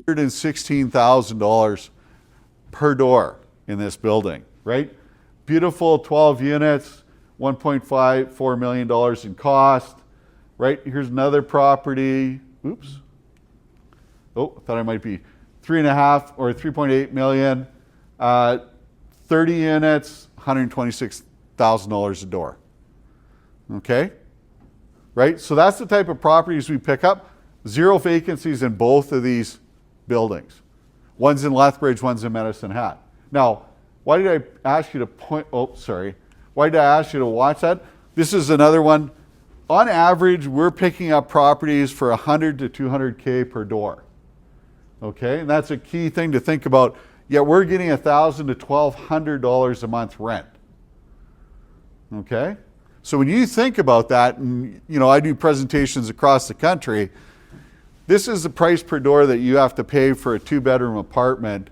$116,000 per door in this building, right? Beautiful 12 units, $1.54 million in cost, right? Here's another property. Oops. Oh, I thought I might be 3.5 or 3.8 million. 30 units, $126,000 a door. Okay? Right? So that's the type of properties we pick up. 0 vacancies in both of these buildings. One's in Lethbridge, one's in Medicine Hat. Now, why did I ask you to why did I ask you to watch that? This is another one. On average, we're picking up properties for 100 to 200K per door. Okay, and that's a key thing to think about. Yet we're getting $1,000 to $1,200 a month rent. Okay, so when you think about that, and I do presentations across the country, this is the price per door that you have to pay for a 2-bedroom apartment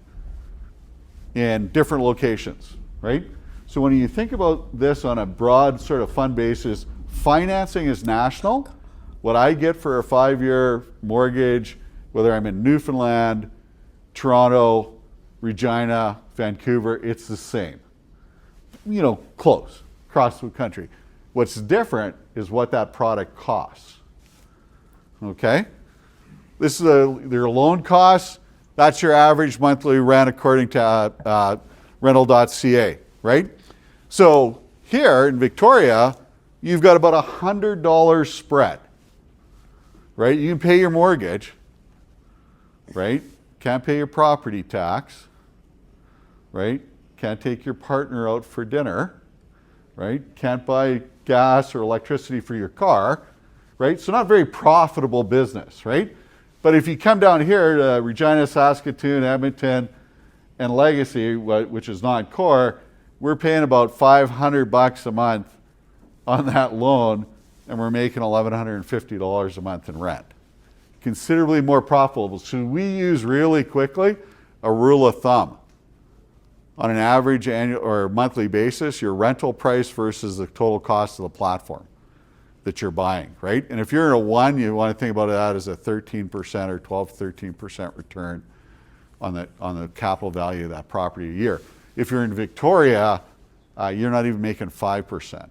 in different locations, right? So when you think about this on a broad sort of fund basis, financing is national. What I get for a 5-year mortgage, whether I'm in Newfoundland, Toronto, Regina, Vancouver, it's the same. Close, across the country. What's different is what that product costs. Okay? This is their loan costs. That's your average monthly rent according to rental.ca, right? So here in Victoria, you've got about $100 spread, right? You can pay your mortgage, right? Can't pay your property tax, right? Can't take your partner out for dinner, right? Can't buy gas or electricity for your car, right? So not very profitable business, right? But if you come down here to Regina, Saskatoon, Edmonton, and Legacy, which is non-core, we're paying about $500 a month on that loan, and we're making $1,150 a month in rent. Considerably more profitable. So we use really quickly a rule of thumb. On an average annual or monthly basis, your rental price versus the total cost of the platform that you're buying, right? And if you're in a 1, you want to think about that as a 13% or 12, 13% return on the capital value of that property a year. If you're in Victoria, you're not even making 5%,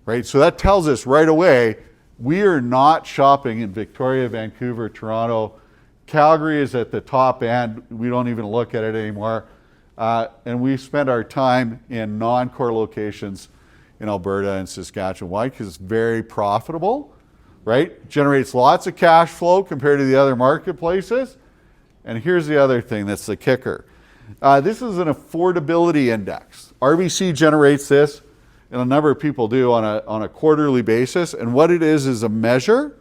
right? So that tells us right away, we are not shopping in Victoria, Vancouver, Toronto. Calgary is at the top end. We don't even look at it anymore. And we spend our time in non-core locations in Alberta and Saskatchewan. Why? Because it's very profitable, right? Generates lots of cash flow compared to the other marketplaces. And here's the other thing that's the kicker. This is an affordability index. RBC generates this, and a number of people do on a quarterly basis. And what it is a measure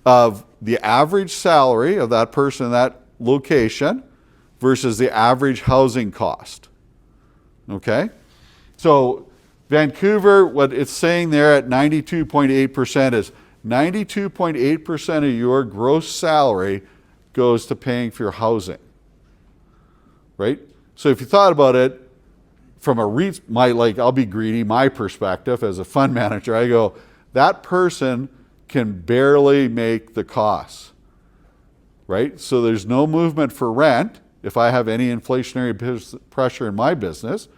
of the average salary of that person in that location versus the average housing cost. Okay? So Vancouver, what it's saying there at 92.8% is 92.8% of your gross salary goes to paying for your housing. Right? So if you thought about it from a REIT, I'll be greedy, my perspective as a fund manager, I go, that person can barely make the costs. Right? So there's no movement for rent if I have any inflationary pressure in my business.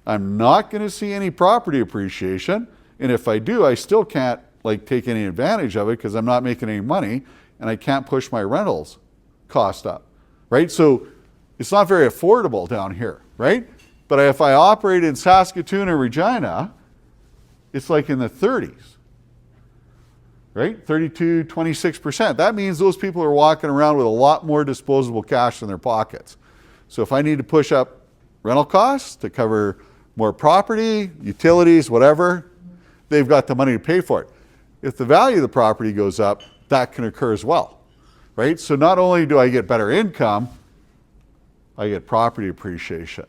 I'm not going to see any property appreciation, and if I do, I still can't take any advantage of it because I'm not making any money, and I can't push my rentals cost up, right? So it's not very affordable down here, right? But if I operate in Saskatoon or Regina, it's in the 30s, right? 32, 26%. That means those people are walking around with a lot more disposable cash in their pockets. So if I need to push up rental costs to cover more property, utilities, whatever, they've got the money to pay for it. If the value of the property goes up, that can occur as well, right? So not only do I get better income, I get property appreciation,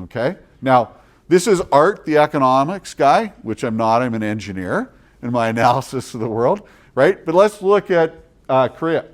okay? Now, this is Art, the economics guy, which I'm not, I'm an engineer in my analysis of the world, right? But let's look at Korea.